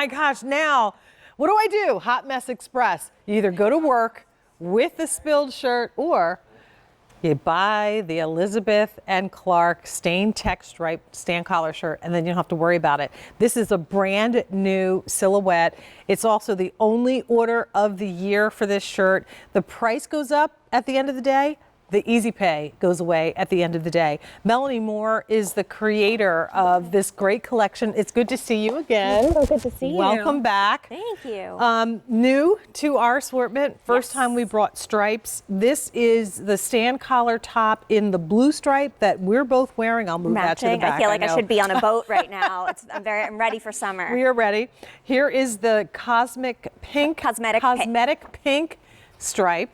my gosh, now what do I do? Hot Mess Express. You either go to work with the spilled shirt or you buy the Elizabeth and Clarke StainTech striped stand collar shirt, and then you don't have to worry about it. This is a brand new silhouette. It's also the only order of the year for this shirt. The price goes up at the end of the day. The easy pay goes away at the end of the day. Melanie Moore is the creator of this great collection. It's good to see you again. So good to see you. Welcome back. Thank you. New to our assortment. First time we brought stripes. This is the stand collar top in the blue stripe that we're both wearing. I'll move that to the back. I feel like I should be on a boat right now. I'm ready for summer. We are ready. Here is the cosmetic pink stripe.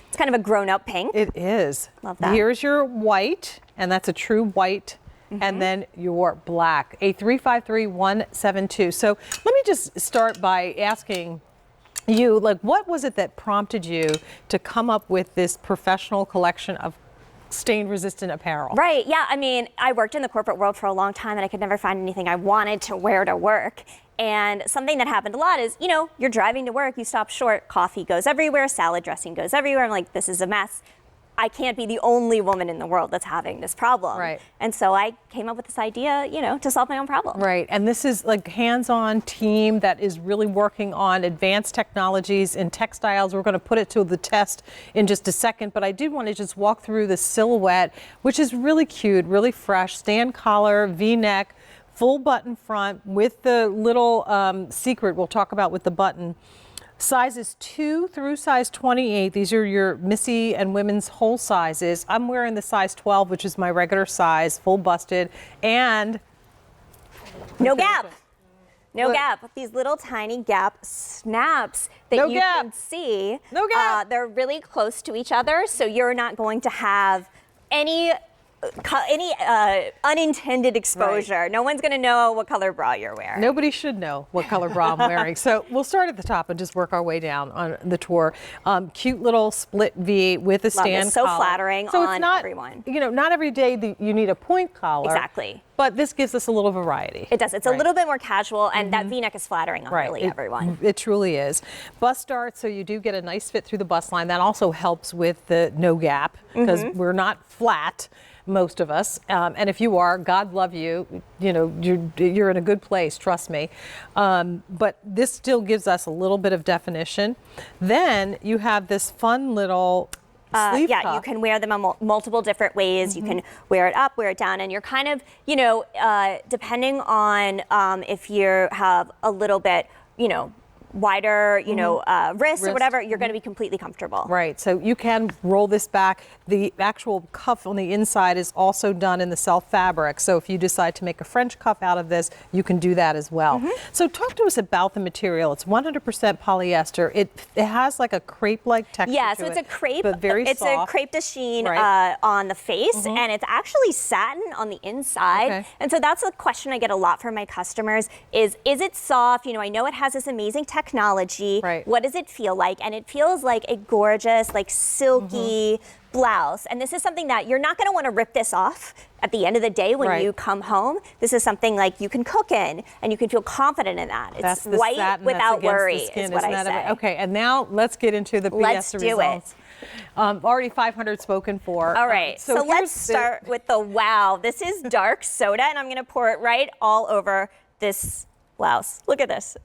It's kind of a grown-up pink. It is. Love that. Here's your white, and that's a true white, and then your black, a 353172. So let me just start by asking you, like, what was it that prompted you to come up with this professional collection of stain-resistant apparel? Right, yeah, I mean, I worked in the corporate world for a long time and I could never find anything I wanted to wear to work. And something that happened a lot is, you know, you're driving to work, you stop short, coffee goes everywhere, salad dressing goes everywhere. I'm like, this is a mess. I can't be the only woman in the world that's having this problem. Right. And so I came up with this idea, you know, to solve my own problem. Right, and this is like hands-on team that is really working on advanced technologies in textiles. We're going to put it to the test in just a second, but I did want to just walk through the silhouette, which is really cute, really fresh, stand collar, V-neck, full button front with the little secret we'll talk about with the button. Sizes 2 through size 28. These are your Missy and women's whole sizes. I'm wearing the size 12, which is my regular size, full busted, and no gap. No gap. These little tiny gap snaps that you can see. No gap. They're really close to each other, so you're not going to have any unintended exposure. Right. No one's going to know what color bra you're wearing. Nobody should know what color bra I'm wearing. So we'll start at the top and just work our way down on the tour. Cute little split V with a stand collar. So on flattering on everyone. You know, not every day you need a point collar. Exactly. But this gives us a little variety. It does. It's a little bit more casual, and that V-neck is flattering on really everyone. It truly is. Bust dart, so you do get a nice fit through the bust line. That also helps with the no gap, because we're not flat, most of us. And if you are, God love you. You know, you're in a good place, trust me. But this still gives us a little bit of definition. Then you have this fun little sleeve cuff. You can wear them on multiple different ways. You can wear it up, wear it down, and you're kind of, you know, depending on if you have a little bit, you know, wider, you know, wrist or whatever, you're going to be completely comfortable. Right, so you can roll this back. The actual cuff on the inside is also done in the self fabric. So if you decide to make a French cuff out of this, you can do that as well. So talk to us about the material. It's 100% polyester. It has like a crepe-like texture. Yeah, so it's a crepe. But very it's soft. a crepe de chine on the face, and it's actually satin on the inside. Okay. And so that's a question I get a lot from my customers: is it soft? You know, I know it has this amazing technology. Right. What does it feel like? And it feels like a gorgeous, like silky blouse. And this is something that you're not going to want to rip this off at the end of the day when you come home. This is something like you can cook in, and you can feel confident in that. It's white without worry, is what I say. Okay, and now let's get into the PS results. Already 500 spoken for. All right, so let's start with the wow. This is dark soda, and I'm going to pour it right all over this blouse. Look at this.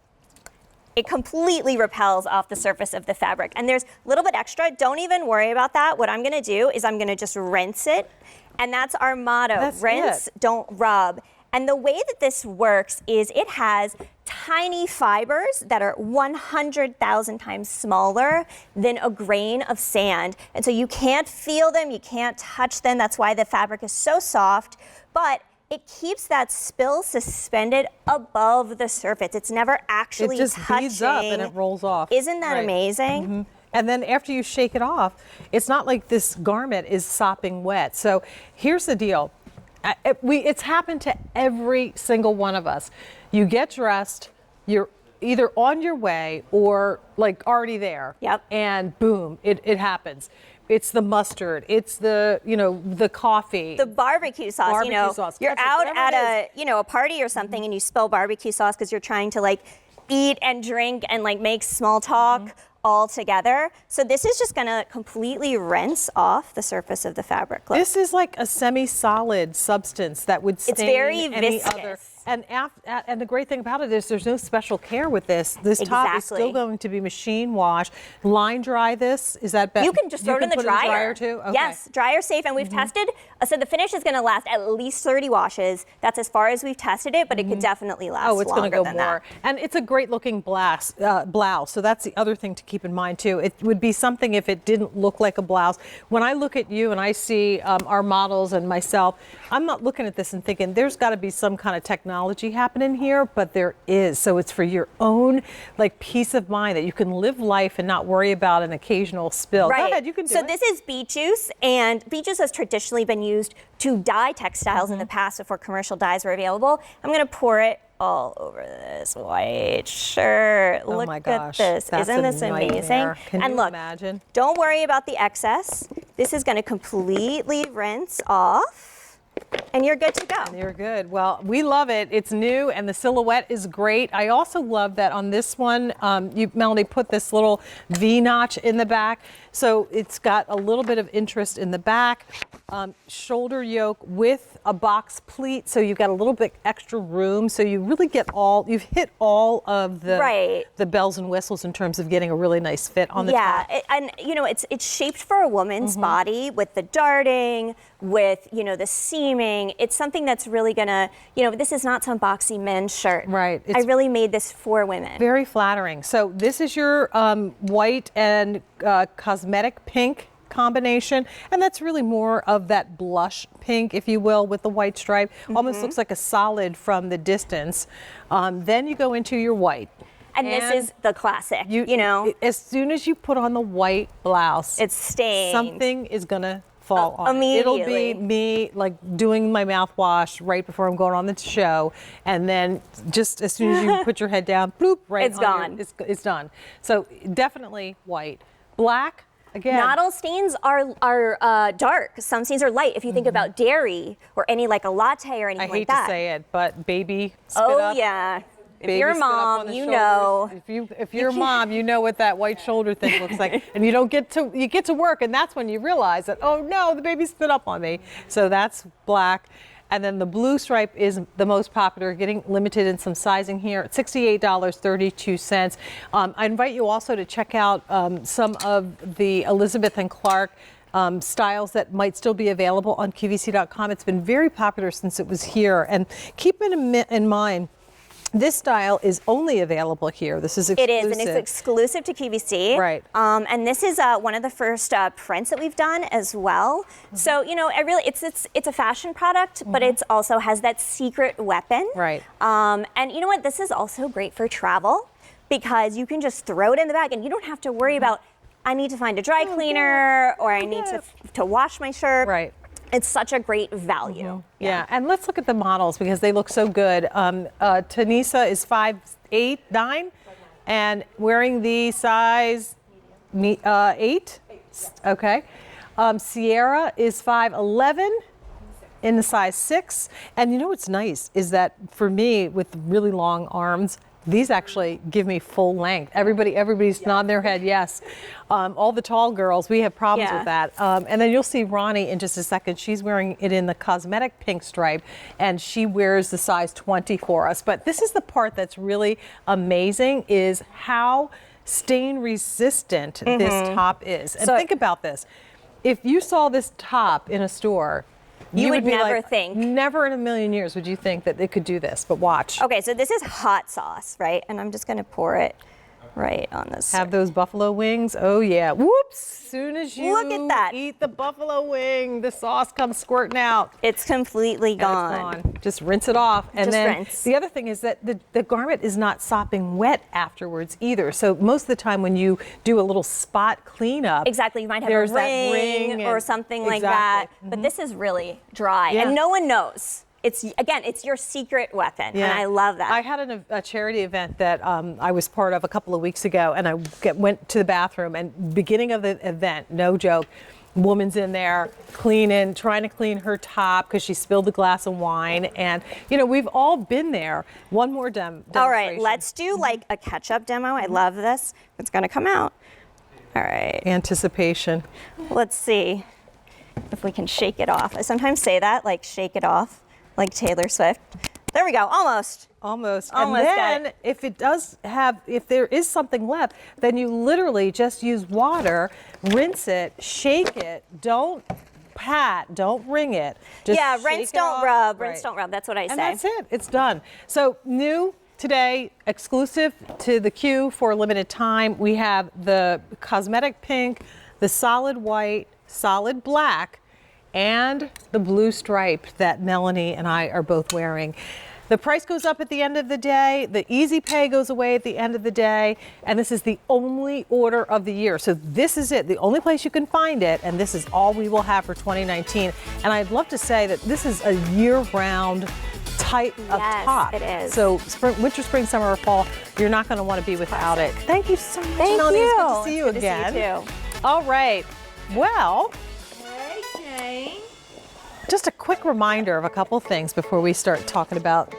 It completely repels off the surface of the fabric. And there's a little bit extra. Don't even worry about that. What I'm going to do is I'm going to just rinse it. And that's our motto. Rinse, don't rub. And the way that this works is it has tiny fibers that are 100,000 times smaller than a grain of sand. And so you can't feel them, you can't touch them. That's why the fabric is so soft. But it keeps that spill suspended above the surface. It's never actually touching. It just beads up and it rolls off. Isn't that amazing? And then after you shake it off, it's not like this garment is sopping wet. So here's the deal. It's happened to every single one of us. You get dressed, you're either on your way or like already there. Yep. And boom, it happens. It's the mustard. It's the, you know, the coffee. The barbecue sauce. You're out at a party or something and you spill barbecue sauce because you're trying to like eat and drink and like make small talk all together. So this is just gonna completely rinse off the surface of the fabric. Look. This is like a semi-solid substance that would stain It's very any viscous. other. And the great thing about it is there's no special care with this. This top is still going to be machine wash. Line dry this. Is that better? You can just throw it in the dryer. Too? Okay. Yes, dryer safe. And we've tested, so the finish is going to last at least 30 washes. That's as far as we've tested it, but it could definitely last Oh, it's going to go than more. that. And it's a great looking blouse. So that's the other thing to keep in mind too. It would be something if it didn't look like a blouse. When I look at you and I see our models and myself, I'm not looking at this and thinking there's got to be some kind of technology happening here, but there is. So it's for your own like peace of mind that you can live life and not worry about an occasional spill. Right. Go ahead, you can do so it. this is beet juice, and beet juice has traditionally been used to dye textiles in the past before commercial dyes were available. I'm going to pour it all over this white shirt. Oh Look my gosh, at this. that's Isn't a this nightmare. amazing? Can and you look, imagine? don't worry about the excess. This is going to completely rinse off. And you're good to go. You're good. Well, we love it. It's new and the silhouette is great. I also love that on this one, Melanie put this little V notch in the back. So it's got a little bit of interest in the back. Shoulder yoke with a box pleat. So you've got a little bit extra room. So you really get you've hit all of the bells and whistles in terms of getting a really nice fit on the top. Yeah, and you know, it's shaped for a woman's body with the darting, with, you know, the seaming. It's something that's really gonna, you know, this is not some boxy men's shirt. Right. I really made this for women. Very flattering. So this is your white and cosmetic pink combination, and that's really more of that blush pink, if you will, with the white stripe. Almost looks like a solid from the distance. Then you go into your white. And this is the classic, you know. As soon as you put on the white blouse, it's stained. Something is gonna fall on. Immediately. It'll be me like doing my mouthwash right before I'm going on the show, and then just as soon as you put your head down, bloop, right It's gone. It's done. So definitely white. Black, again. Not all stains are dark. Some stains are light. If you think about dairy or any like a latte or anything like that. I hate to say it, but baby spit Oh up. yeah. If Baby you're a spit up on mom, the you shoulders. know. If you're a mom, you know what that white shoulder thing looks like, and you get to work, and that's when you realize that, oh no, the baby spit up on me. So that's black. And then the blue stripe is the most popular, getting limited in some sizing here at $68.32. I invite you also to check out some of the Elizabeth and Clarke styles that might still be available on QVC.com. It's been very popular since it was here. And keep in mind, this style is only available here. This is exclusive. It is, and it's exclusive to QVC. Right. And this is one of the first prints that we've done as well. So, you know, it's a fashion product, but it's also has that secret weapon. Right. And you know what? This is also great for travel because you can just throw it in the bag and you don't have to worry about, I need to find a dry cleaner or I need to wash my shirt. Right. It's such a great value. Yeah, and let's look at the models because they look so good. Tanisa is 5'8", 9", and wearing the size 8. Okay. Sierra is 5'11", in the size 6. And you know what's nice is that for me, with really long arms, these actually give me full length. Everybody's nodding their head, yes. All the tall girls, we have problems with that. And then you'll see Ronnie in just a second. She's wearing it in the cosmetic pink stripe, and she wears the size 20 for us. But this is the part that's really amazing, is how stain resistant this top is. And think about this. If you saw this top in a store, You would be never like, think. Never in a million years would you think that it could do this, but watch. Okay, so this is hot sauce, right? And I'm just gonna pour it right on this. Have those buffalo wings? Oh yeah. Whoops! Soon as you Look at that. eat the buffalo wing, the sauce comes squirting out. It's completely And it's gone. gone. Just rinse it off. And Just then rinse. the other thing is that the garment is not sopping wet afterwards either. So most of the time when you do a little spot cleanup, Exactly, you might have there's a that ring ring or and- something like that. Exactly. But this is really dry, Yeah. and no one knows. It's your secret weapon, and I love that. I had a charity event that I was part of a couple of weeks ago, and I went to the bathroom, and beginning of the event, no joke, woman's in there cleaning, trying to clean her top because she spilled a glass of wine. And, you know, we've all been there. One more demonstration. All right, let's do like a catch-up demo. I love this. It's gonna come out. All right. Anticipation. Let's see if we can shake it off. I sometimes say that, like shake it off, like Taylor Swift. There we go, almost. Almost. Almost got And then it. if it does have, if there is something left, then you literally just use water, rinse it, shake it, don't pat, don't wring it. Just Yeah, shake rinse, it don't off. rub, Right. rinse, don't rub. That's what I say. And that's it, it's done. So new today, exclusive to the Q for a limited time, we have the cosmetic pink, the solid white, solid black, and the blue stripe that Melanie and I are both wearing. The price goes up at the end of the day. The easy pay goes away at the end of the day. And this is the only order of the year. So this is it, the only place you can find it. And this is all we will have for 2019. And I'd love to say that this is a year-round type of Yes, top. it is. So spring, winter, spring, summer, or fall, you're not going to want to be without it. Thank you so much, Thank Melanie. you. It's good to see you It's good to see you again. too. All right. Well, Okay. just a quick reminder of a couple things before we start talking about